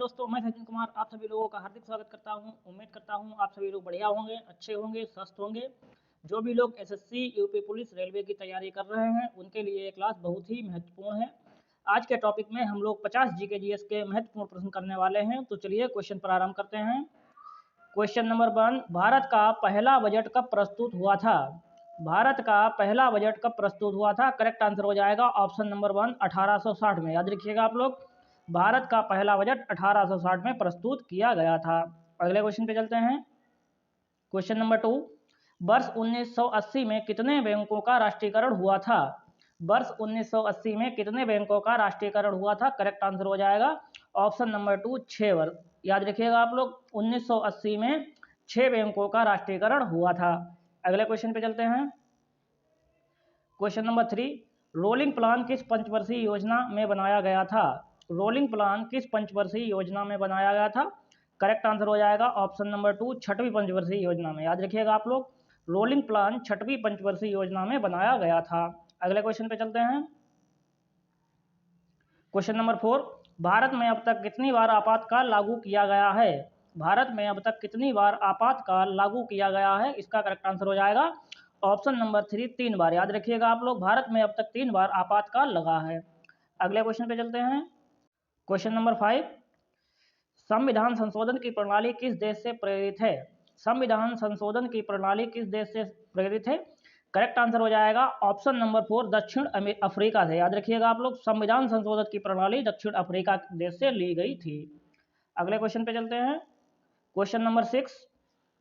दोस्तों, मैं सचिन कुमार आप सभी लोगों का हार्दिक स्वागत करता हूं। उम्मीद करता हूं आप सभी लोग बढ़िया होंगे, अच्छे होंगे, स्वस्थ होंगे। जो भी लोग एसएससी, यूपी पुलिस, रेलवे की तैयारी कर रहे हैं उनके लिए ये क्लास बहुत ही महत्वपूर्ण है। आज के टॉपिक में हम लोग 50 जीके जीएस के महत्वपूर्ण प्रश्न करने वाले हैं। तो चलिए क्वेश्चन प्रारंभ करते हैं। क्वेश्चन नंबर 1, भारत का पहला बजट कब प्रस्तुत हुआ था? भारत का पहला बजट कब प्रस्तुत हुआ था? करेक्ट आंसर हो जाएगा ऑप्शन नंबर 1, 1860 में। याद रखिएगा आप लोग, भारत का पहला बजट 1860 में प्रस्तुत किया गया था। अगले क्वेश्चन पे चलते हैं। क्वेश्चन नंबर 2, वर्ष 1980 में कितने बैंकों का राष्ट्रीयकरण हुआ था? वर्ष 1980 में कितने बैंकों का राष्ट्रीयकरण हुआ था? करेक्ट आंसर हो जाएगा ऑप्शन नंबर 2, 6 वर्ष। याद रखिएगा आप लोग, 1980 में 6 बैंकों का राष्ट्रीयकरण हुआ था। अगले क्वेश्चन पे चलते हैं। क्वेश्चन नंबर 3, रोलिंग प्लान किस पंचवर्षीय योजना में बनाया गया था? रोलिंग प्लान किस पंचवर्षीय योजना में बनाया गया था? करेक्ट आंसर हो जाएगा ऑप्शन नंबर 2, छठवीं पंचवर्षीय योजना में। याद रखिएगा आप लोग, रोलिंग प्लान छठवीं पंचवर्षीय योजना में बनाया गया था। अगले क्वेश्चन पे चलते हैं। क्वेश्चन नंबर 4, भारत में अब तक कितनी बार आपातकाल लागू किया गया है? भारत में अब तक कितनी बार आपातकाल लागू किया गया है? इसका करेक्ट आंसर हो जाएगा ऑप्शन नंबर 3, 3 बार। याद रखिएगा आप लोग, भारत में अब तक 3 बार आपातकाल लगा है। अगले क्वेश्चन पे चलते हैं। क्वेश्चन नंबर 5, संविधान संशोधन की प्रणाली किस देश से प्रेरित है? संविधान संशोधन की प्रणाली किस देश से प्रेरित है? करेक्ट आंसर हो जाएगा ऑप्शन नंबर 4, दक्षिण अफ्रीका से। याद रखिएगा आप लोग, संविधान संशोधन की प्रणाली दक्षिण अफ्रीका देश से ली गई थी। अगले क्वेश्चन पे चलते हैं। क्वेश्चन नंबर 6,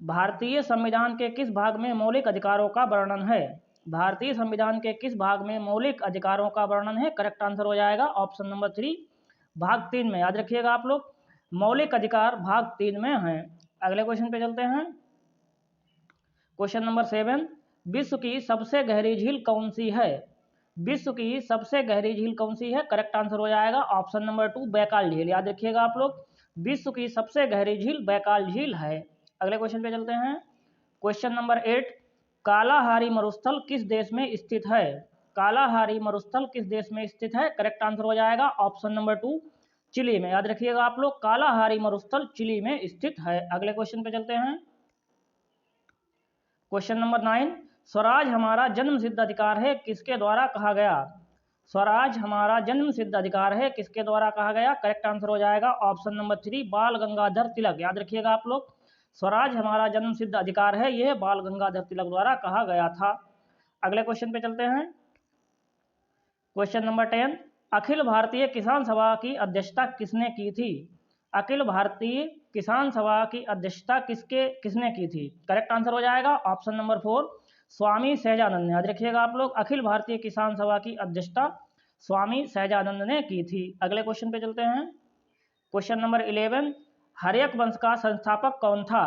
भारतीय संविधान के किस भाग में मौलिक अधिकारों का वर्णन है? भारतीय संविधान के किस भाग में मौलिक अधिकारों का वर्णन है? करेक्ट आंसर हो जाएगा ऑप्शन नंबर 3, भाग 3 में। याद रखिएगा आप लोग, मौलिक अधिकार भाग 3 में है। अगले क्वेश्चन पे चलते हैं। क्वेश्चन नंबर 7, विश्व की सबसे गहरी झील कौन सी है? विश्व की सबसे गहरी झील कौन सी है? करेक्ट आंसर हो जाएगा ऑप्शन नंबर 2, बैकाल झील। याद रखिएगा आप लोग, विश्व की सबसे गहरी झील बैकाल झील है। अगले क्वेश्चन पे चलते हैं। क्वेश्चन नंबर 8, कालाहारी मरुस्थल किस देश में स्थित है? कालाहारी मरुस्थल किस देश में स्थित है? करेक्ट आंसर हो जाएगा ऑप्शन नंबर 2, चिली में। याद रखिएगा आप लोग, कालाहारी मरुस्थल चिली में स्थित है। अगले क्वेश्चन पे चलते हैं। क्वेश्चन नंबर 9, स्वराज हमारा जन्म सिद्ध अधिकार है किसके द्वारा कहा गया? स्वराज हमारा जन्म सिद्ध अधिकार है किसके द्वारा कहा गया? करेक्ट आंसर हो जाएगा ऑप्शन नंबर 3, बाल गंगाधर तिलक। याद रखिएगा आप लोग, स्वराज हमारा जन्म सिद्ध अधिकार है, यह बाल गंगाधर तिलक द्वारा कहा गया था। अगले क्वेश्चन पे चलते हैं। क्वेश्चन नंबर 10, अखिल भारतीय किसान सभा की अध्यक्षता किसने की थी? अखिल भारतीय किसान सभा की अध्यक्षता किसने की थी? करेक्ट आंसर हो जाएगा ऑप्शन नंबर 4, स्वामी सहजानंद। याद रखिएगा आप लोग, अखिल भारतीय किसान सभा की अध्यक्षता स्वामी सहजानंद ने की थी। अगले क्वेश्चन पे चलते हैं। क्वेश्चन नंबर 11, हर्यक वंश का संस्थापक कौन था?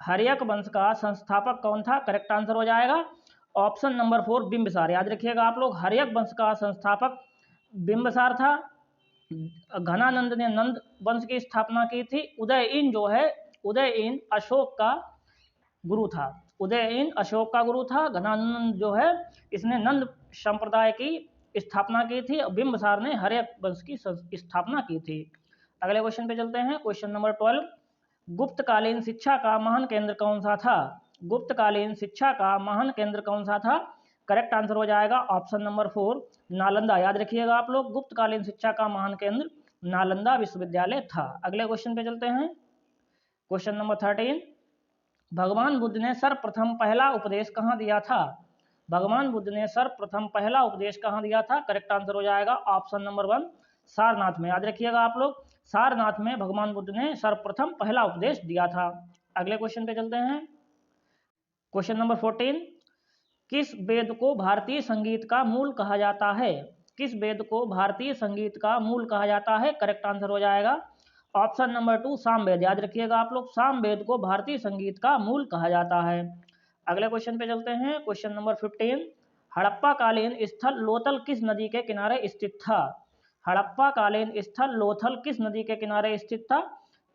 हर्यक वंश का संस्थापक कौन था? करेक्ट आंसर हो जाएगा ऑप्शन नंबर 4, बिंबिसार। याद रखिएगा आप लोग, हर्यक वंश का संस्थापक बिंबिसार था। घनानंद ने नंद वंश की स्थापना की थी। उदयइन जो है, उदयइन अशोक का गुरु था। उदयइन अशोक का गुरु था। घनानंद जो है, इसने नंद संप्रदाय की स्थापना की थी। बिंबिसार ने हर्यक वंश की स्थापना की थी। अगले क्वेश्चन पे चलते हैं। क्वेश्चन नंबर 12, गुप्तकालीन शिक्षा का महान केंद्र कौन सा था? गुप्तकालीन शिक्षा का महान केंद्र कौन सा था? करेक्ट आंसर हो जाएगा ऑप्शन नंबर 4, नालंदा। याद रखिएगा आप लोग, गुप्तकालीन शिक्षा का महान केंद्र नालंदा विश्वविद्यालय था। अगले क्वेश्चन पे चलते हैं। क्वेश्चन नंबर 13, भगवान बुद्ध ने सर्वप्रथम पहला उपदेश कहाँ दिया था? भगवान बुद्ध ने सर्वप्रथम पहला उपदेश कहाँ दिया था? करेक्ट आंसर हो जाएगा ऑप्शन नंबर 1, सारनाथ में। याद रखिएगा आप लोग, सारनाथ में भगवान बुद्ध ने सर्वप्रथम पहला उपदेश दिया था। अगले क्वेश्चन पे चलते हैं। क्वेश्चन नंबर 14, किस वेद को भारतीय संगीत का मूल कहा जाता है? किस वेद को भारतीय संगीत का मूल कहा जाता है? करेक्ट आंसर हो जाएगा ऑप्शन नंबर 2, सामवेद। याद रखिएगा आप लोग, सामवेद को भारतीय संगीत का मूल कहा जाता है। अगले क्वेश्चन पे चलते हैं। क्वेश्चन नंबर 15, हड़प्पा कालीन स्थल लोथल किस नदी के किनारे स्थित था? हड़प्पा कालीन स्थल लोथल किस नदी के किनारे स्थित था?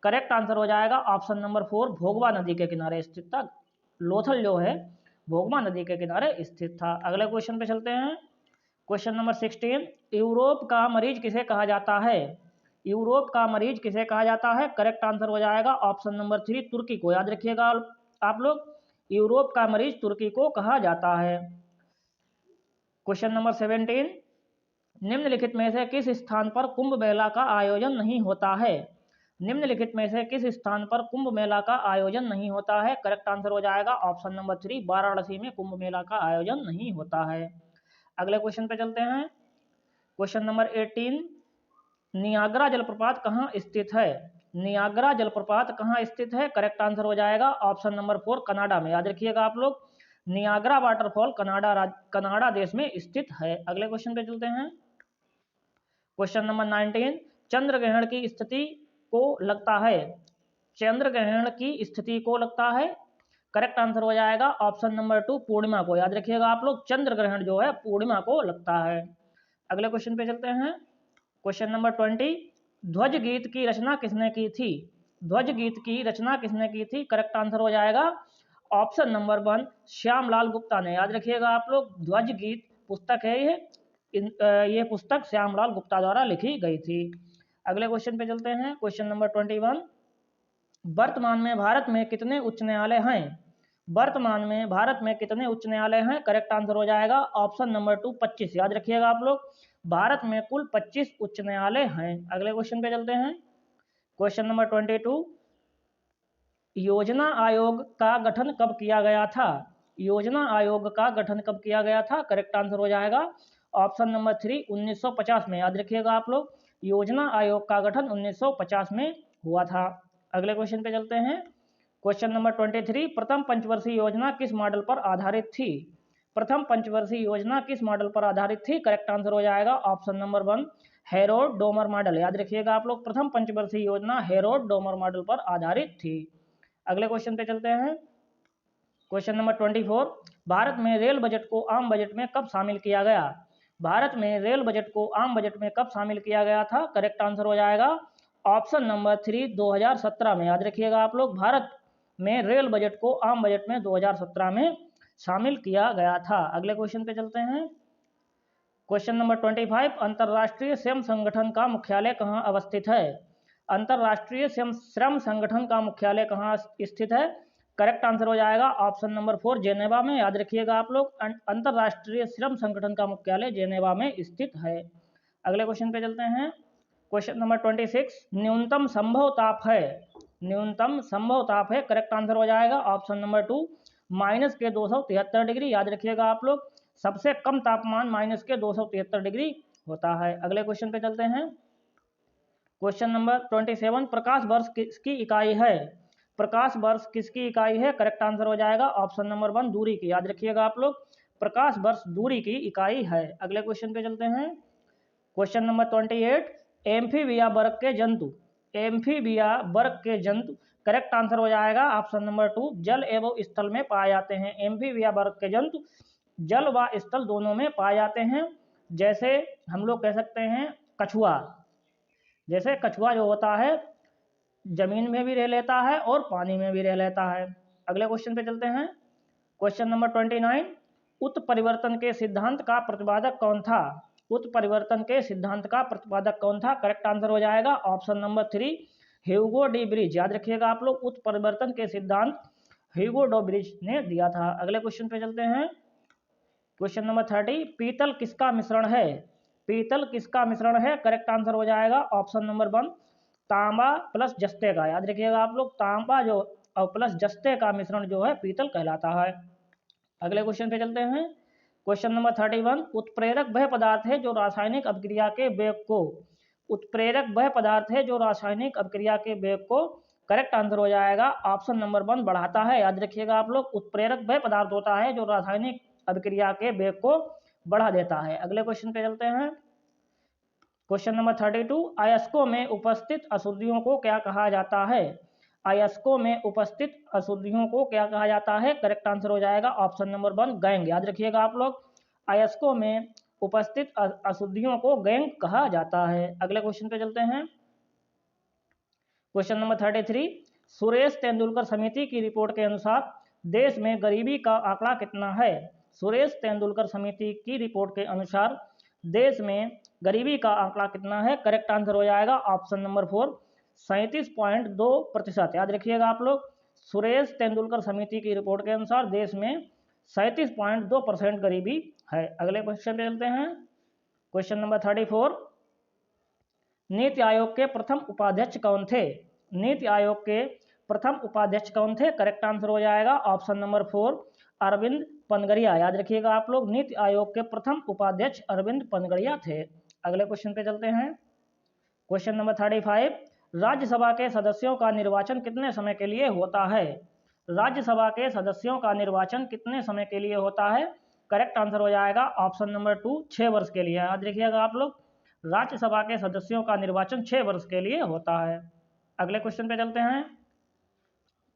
करेक्ट आंसर हो जाएगा ऑप्शन नंबर 4, भोगवा नदी के किनारे स्थित था। लोथल जो है, भोगवा नदी के किनारे स्थित था। अगले क्वेश्चन पे चलते हैं। क्वेश्चन नंबर 16, यूरोप का मरीज किसे कहा जाता है? यूरोप का मरीज किसे कहा जाता है? करेक्ट आंसर हो जाएगा ऑप्शन नंबर 3 तुर्की को। याद रखिएगा आप लोग, यूरोप का मरीज तुर्की को कहा जाता है। क्वेश्चन नंबर 17, निम्नलिखित में से किस स्थान पर कुंभ मेला का आयोजन नहीं होता है? निम्नलिखित में से किस स्थान पर कुंभ मेला का आयोजन नहीं होता है? करेक्ट आंसर हो जाएगा ऑप्शन नंबर 3 वाराणसी में कुंभ मेला का आयोजन नहीं होता है। अगले क्वेश्चन पे चलते हैं। क्वेश्चन नंबर 18, नियाग्रा जलप्रपात कहाँ स्थित है? नियाग्रा जलप्रपात कहाँ स्थित है? करेक्ट आंसर हो जाएगा ऑप्शन नंबर 4 कनाडा में। याद रखिएगा आप लोग, नियाग्रा वाटरफॉल कनाडा देश में स्थित है। अगले क्वेश्चन पे चलते हैं। क्वेश्चन नंबर 19, चंद्र ग्रहण की स्थिति को लगता है? चंद्र ग्रहण की स्थिति को लगता है? करेक्ट आंसर हो जाएगा ऑप्शन नंबर 2 पूर्णिमा को। याद रखिएगा आप लोग, चंद्र ग्रहण जो है पूर्णिमा को लगता है। अगले क्वेश्चन पे चलते हैं। क्वेश्चन नंबर 20, ध्वज गीत की रचना किसने की थी? ध्वज गीत की रचना किसने की थी? करेक्ट आंसर हो जाएगा ऑप्शन नंबर 1 श्यामलाल गुप्ता ने। याद रखिएगा आप लोग, ध्वज गीत पुस्तक है ये पुस्तक श्यामलाल गुप्ता द्वारा लिखी गई थी। अगले क्वेश्चन पे चलते हैं। क्वेश्चन नंबर 21, वर्तमान में भारत में कितने उच्च न्यायालय हैं? वर्तमान में भारत में कितने उच्च न्यायालय हैं? करेक्ट आंसर हो जाएगा ऑप्शन नंबर 2 25। याद रखिएगा आप लोग, भारत में कुल 25 उच्च न्यायालय हैं। अगले क्वेश्चन पे चलते हैं। क्वेश्चन नंबर 22, योजना आयोग का गठन कब किया गया था? योजना आयोग का गठन कब किया गया था? करेक्ट आंसर हो जाएगा ऑप्शन नंबर 3 1950 में। याद रखिएगा आप लोग, योजना आयोग का गठन 1950 में हुआ था। अगले क्वेश्चन पे चलते हैं। क्वेश्चन नंबर 23, प्रथम पंचवर्षीय योजना किस मॉडल पर आधारित थी? प्रथम पंचवर्षीय योजना किस मॉडल पर आधारित थी? करेक्ट आंसर हो जाएगा option number 1 Herod Domar model. याद रखिएगा आप लोग, प्रथम पंचवर्षीय योजना हेरोड डोमर मॉडल पर आधारित थी। अगले क्वेश्चन पे चलते हैं। क्वेश्चन नंबर 24, भारत में रेल बजट को आम बजट में कब शामिल किया गया? भारत में रेल बजट को आम बजट में कब शामिल किया गया था? करेक्ट आंसर हो जाएगा ऑप्शन नंबर 3 2017 में। याद रखिएगा आप लोग, भारत में रेल बजट को आम बजट में 2017 में शामिल किया गया था। अगले क्वेश्चन पे चलते हैं। क्वेश्चन नंबर 25, अंतर्राष्ट्रीय श्रम संगठन का मुख्यालय कहाँ अवस्थित है? अंतर्राष्ट्रीय श्रम संगठन का मुख्यालय कहाँ स्थित है? करेक्ट आंसर हो जाएगा ऑप्शन नंबर 4 जेनेवा में। याद रखिएगा आप लोग, अंतर्राष्ट्रीय श्रम संगठन का मुख्यालय जेनेवा में स्थित है। अगले क्वेश्चन पे चलते हैं। क्वेश्चन नंबर 26, न्यूनतम संभव ताप है? न्यूनतम संभव ताप है, करेक्ट आंसर हो जाएगा ऑप्शन नंबर 2 माइनस के 273 डिग्री। याद रखिएगा आप लोग, सबसे कम तापमान माइनस के 273 डिग्री होता है। अगले क्वेश्चन पे चलते हैं। क्वेश्चन नंबर 27, प्रकाश वर्ष किसकी इकाई है? प्रकाश वर्ष किसकी इकाई है? करेक्ट आंसर हो जाएगा ऑप्शन नंबर 1 दूरी की। याद रखिएगा आप लोग, प्रकाश वर्ष दूरी की इकाई है। अगले क्वेश्चन पे चलते हैं। क्वेश्चन नंबर 28, एम्फीबिया वर्ग के जंतु, एम्फीबिया वर्ग के जंतु, करेक्ट आंसर हो जाएगा ऑप्शन नंबर 2 जल एवं स्थल में पाए जाते हैं। एम्फीबिया वर्ग के जंतु जल व स्थल दोनों में पाए जाते हैं। जैसे हम लोग कह सकते हैं कछुआ, जैसे कछुआ जो होता है जमीन में भी रह लेता है और पानी में भी रह लेता है। अगले क्वेश्चन पे चलते हैं। क्वेश्चन नंबर 29, उत्परिवर्तन के सिद्धांत का प्रतिपादक कौन था? उत्परिवर्तन के सिद्धांत का प्रतिपादक कौन था? करेक्ट आंसर हो जाएगा option number 3 Hugo de bridge. याद रखिएगा आप लोग, उत्परिवर्तन के सिद्धांत ह्यूगो डी ब्रिज ने दिया था। अगले क्वेश्चन पे चलते हैं। क्वेश्चन नंबर 30, पीतल किसका मिश्रण है? पीतल किसका मिश्रण है? करेक्ट आंसर हो जाएगा ऑप्शन नंबर 1 तांबा प्लस जस्ते का। याद रखिएगा आप लोग, तांबा जो और प्लस जस्ते का मिश्रण जो है पीतल कहलाता है। अगले क्वेश्चन पे चलते हैं। क्वेश्चन नंबर 31, उत्प्रेरक वह पदार्थ है जो रासायनिक अभिक्रिया के वेग को, उत्प्रेरक वह पदार्थ है जो रासायनिक अभिक्रिया के वेग को, करेक्ट आंसर हो जाएगा ऑप्शन नंबर 1 बढ़ाता है। याद रखिएगा आप लोग, उत्प्रेरक वह पदार्थ होता है जो रासायनिक अभिक्रिया के वेग को बढ़ा देता है। अगले क्वेश्चन पे चलते हैं। क्वेश्चन नंबर 32, अयस्कों में उपस्थित अशुद्धियों को क्या कहा जाता है? अयस्कों में उपस्थित अशुद्धियों को क्या कहा जाता है? करेक्ट आंसर हो जाएगा ऑप्शन नंबर 1 गैंग। याद रखिएगा आप लोग, अयस्कों में उपस्थित अशुद्धियों को गैंग कहा जाता है। अगले क्वेश्चन पे चलते हैं। क्वेश्चन नंबर 33, सुरेश तेंदुलकर समिति की रिपोर्ट के अनुसार देश में गरीबी का आंकड़ा कितना है? सुरेश तेंदुलकर समिति की रिपोर्ट के अनुसार देश में गरीबी का आंकड़ा कितना है? करेक्ट आंसर हो जाएगा ऑप्शन नंबर 4 37.2%। याद रखिएगा आप लोग। सुरेश तेंदुलकर समिति की रिपोर्ट के अनुसार देश में 37.2% गरीबी है। अगले क्वेश्चन पे चलते हैं। क्वेश्चन नंबर 34, नीति आयोग के प्रथम उपाध्यक्ष कौन थे? नीति आयोग के प्रथम उपाध्यक्ष कौन थे? करेक्ट आंसर हो जाएगा ऑप्शन नंबर 4 अरविंद पनगड़िया। याद रखिएगा आप लोग, नीति आयोग के प्रथम उपाध्यक्ष अरविंद पनगड़िया थे। अगले क्वेश्चन पे चलते हैं। क्वेश्चन नंबर 35, राज्यसभा के सदस्यों का निर्वाचन कितने समय के लिए होता है? राज्यसभा के सदस्यों का निर्वाचन कितने समय के लिए होता है? करेक्ट आंसर हो जाएगा ऑप्शन नंबर 2 6 वर्ष के लिए। याद रखिएगा आप लोग, राज्यसभा के सदस्यों का निर्वाचन 6 वर्ष के लिए होता है। अगले क्वेश्चन पे चलते हैं।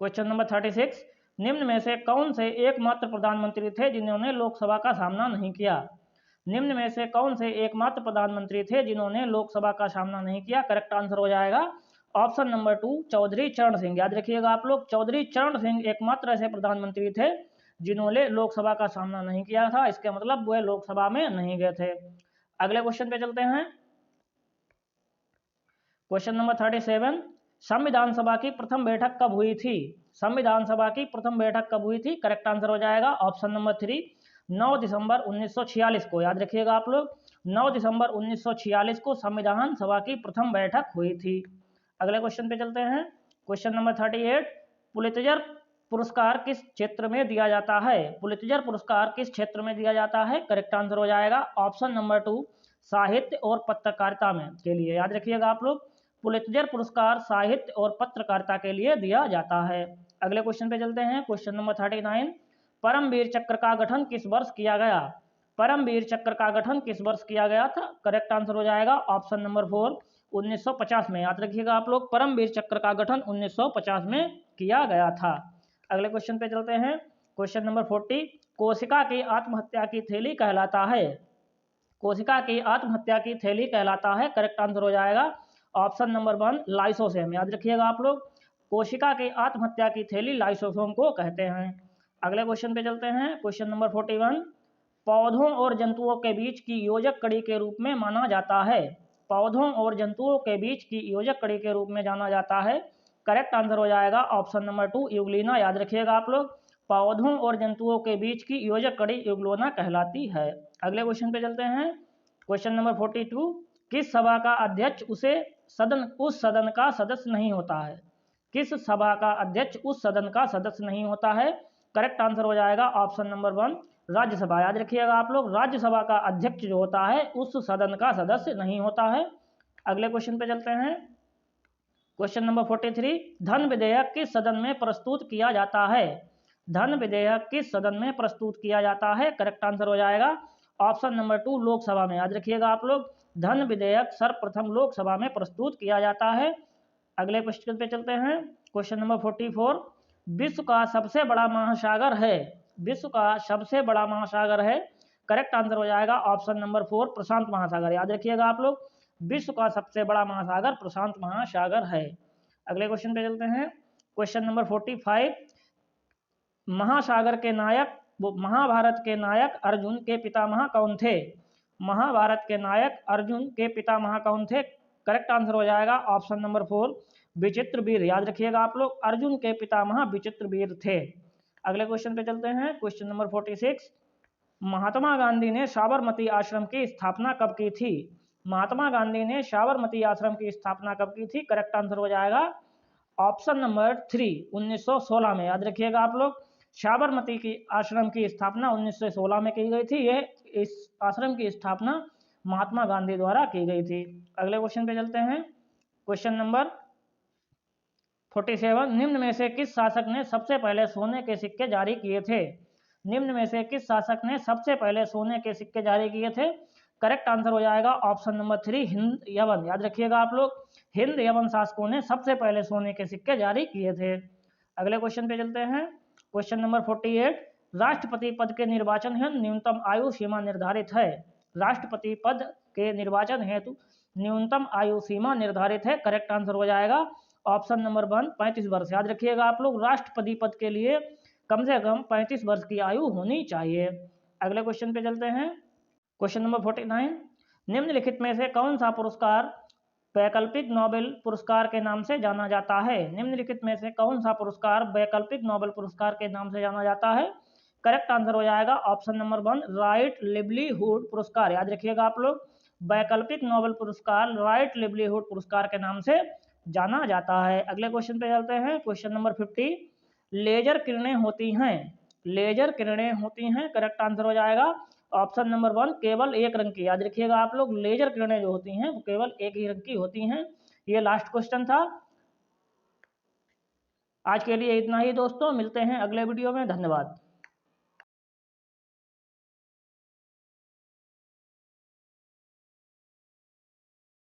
क्वेश्चन नंबर 36, निम्न में से कौन से एकमात्र प्रधानमंत्री थे जिन्होंने लोकसभा का सामना नहीं किया? निम्न में से कौन से एकमात्र प्रधानमंत्री थे जिन्होंने लोकसभा का सामना नहीं किया? करेक्ट आंसर हो जाएगा ऑप्शन नंबर 2 चौधरी चरण सिंह। याद रखिएगा आप लोग, चौधरी चरण सिंह एकमात्र ऐसे प्रधानमंत्री थे जिन्होंने लोकसभा का सामना नहीं किया था। इसके मतलब वे लोकसभा में नहीं गए थे। अगले क्वेश्चन पे चलते हैं। क्वेश्चन नंबर 37, संविधान सभा की प्रथम बैठक कब हुई थी? संविधान सभा की प्रथम बैठक कब हुई थी? करेक्ट आंसर हो जाएगा ऑप्शन नंबर 3 9 दिसंबर 1946 को। याद रखिएगा आप लोग, 9 दिसंबर 1946 को संविधान सभा की प्रथम बैठक हुई थी। अगले क्वेश्चन पे चलते हैं। क्वेश्चन नंबर 38, पुलित्जर पुरस्कार किस क्षेत्र में दिया जाता है? पुलित्जर पुरस्कार किस क्षेत्र में दिया जाता है? करेक्ट आंसर हो जाएगा ऑप्शन नंबर 2 साहित्य और पत्रकारिता में के लिए। याद रखिएगा आप लोग, पुलित्जर पुरस्कार साहित्य और पत्रकारिता के लिए दिया जाता है। अगले क्वेश्चन पे चलते हैं। क्वेश्चन नंबर 39, परमवीर चक्र का गठन किस वर्ष किया गया? परमवीर चक्र का गठन किस वर्ष किया गया था? करेक्ट आंसर हो जाएगा ऑप्शन नंबर 4 1950 में। याद रखिएगा आप लोग, परमवीर चक्र का गठन 1950 में किया गया था। अगले क्वेश्चन पे चलते हैं। क्वेश्चन नंबर 40, कोशिका की आत्महत्या की थैली कहलाता है? कोशिका की आत्महत्या की थैली कहलाता है। करेक्ट आंसर हो जाएगा ऑप्शन नंबर 1 लाइसोसोम। याद रखिएगा आप लोग, कोशिका की आत्महत्या की थैली लाइसोसोम को कहते हैं। अगले क्वेश्चन पे चलते हैं। क्वेश्चन नंबर 41, पौधों और जंतुओं के बीच की योजक कड़ी के रूप में माना जाता है? पौधों और जंतुओं के बीच की योजक कड़ी के रूप में जाना जाता है। करेक्ट आंसर हो जाएगा ऑप्शन नंबर 2 यूग्लिना। याद रखिएगा आप लोग, पौधों और जंतुओं के बीच की योजक कड़ी यूग्लिना कहलाती है। अगले क्वेश्चन पे चलते हैं। क्वेश्चन नंबर 42, किस सभा का अध्यक्ष उस सदन का सदस्य नहीं होता है? किस सभा का अध्यक्ष उस सदन का सदस्य नहीं होता है? करेक्ट आंसर हो जाएगा ऑप्शन नंबर 1 राज्यसभा। याद रखिएगा आप लोग, राज्यसभा का अध्यक्ष जो होता है उस सदन का सदस्य नहीं होता है। अगले क्वेश्चन पे चलते हैं। क्वेश्चन नंबर 43, धन विधेयक किस सदन में प्रस्तुत किया जाता है? धन विधेयक किस सदन में प्रस्तुत किया जाता है? करेक्ट आंसर हो जाएगा ऑप्शन नंबर 2 लोकसभा में। याद रखिएगा आप लोग, धन विधेयक सर्वप्रथम लोकसभा में प्रस्तुत किया जाता है। अगले क्वेश्चन पे चलते हैं। क्वेश्चन नंबर 44, विश्व का सबसे बड़ा महासागर है? विश्व का सबसे बड़ा महासागर है। करेक्ट आंसर हो जाएगा ऑप्शन नंबर 4 प्रशांत महासागर। याद रखिएगा आप लोग, विश्व का सबसे बड़ा महासागर प्रशांत महासागर है। अगले क्वेश्चन पे चलते हैं। क्वेश्चन नंबर 45, महासागर के नायक महाभारत के नायक अर्जुन के पितामह कौन थे? महाभारत के नायक अर्जुन के पितामह कौन थे? करेक्ट आंसर हो जाएगा ऑप्शन नंबर 4 विचित्रवीर। याद रखिएगा आप लोग, अर्जुन के पितामह विचित्रवीर थे। अगले क्वेश्चन पे चलते हैं। क्वेश्चन नंबर 46, महात्मा गांधी ने साबरमती आश्रम की स्थापना कब की थी? महात्मा गांधी ने साबरमती आश्रम की स्थापना कब की थी? करेक्ट आंसर हो जाएगा ऑप्शन नंबर 3 1916 में। याद रखिएगा आप लोग, साबरमती की आश्रम की स्थापना 1916 में की गई थी। इस आश्रम की स्थापना महात्मा गांधी द्वारा की गई थी। अगले क्वेश्चन पे चलते हैं। क्वेश्चन नंबर 47, निम्न में से किस शासक ने सबसे पहले सोने के सिक्के जारी किए थे? निम्न में से किस शासक ने सबसे पहले सोने के सिक्के जारी किए थे? करेक्ट आंसर हो जाएगा ऑप्शन नंबर 3 हिंद यवन। याद रखिएगा आप लोग, हिंद यवन शासकों ने सबसे पहले सोने के सिक्के जारी किए थे। अगले क्वेश्चन पे चलते हैं। क्वेश्चन नंबर 48, राष्ट्रपति पद के निर्वाचन हेतु न्यूनतम आयु सीमा निर्धारित है? राष्ट्रपति पद के निर्वाचन हेतु न्यूनतम आयु सीमा निर्धारित है। करेक्ट आंसर हो जाएगा ऑप्शन नंबर 1 35 वर्ष। याद रखिएगा आप लोग, राष्ट्रपति पद के लिए कम से कम 35 वर्ष की आयु होनी चाहिए। अगले क्वेश्चन पे चलते हैं। क्वेश्चन नंबर 49, निम्नलिखित में से कौन सा पुरस्कार वैकल्पिक नोबेल पुरस्कार के नाम से जाना जाता है? निम्नलिखित में से कौन सा पुरस्कार वैकल्पिक नोबेल पुरस्कार के नाम से जाना जाता है? करेक्ट आंसर हो जाएगा ऑप्शन नंबर 1 राइट लिवलीहुड पुरस्कार। याद रखिएगा आप लोग, वैकल्पिक नोबेल पुरस्कार राइट लिवलीहुड पुरस्कार के नाम से जाना जाता है। अगले क्वेश्चन पे चलते हैं, क्वेश्चन नंबर 50। लेजर किरणें होती हैं, लेजर किरणें होती हैं, करेक्ट आंसर हो जाएगा ऑप्शन नंबर 1 केवल एक रंग की। याद रखिएगा आप लोग, लेजर किरणें जो होती हैं वो केवल एक ही रंग की होती हैं। ये लास्ट क्वेश्चन था। आज के लिए इतना ही दोस्तों, मिलते हैं अगले वीडियो में, धन्यवाद।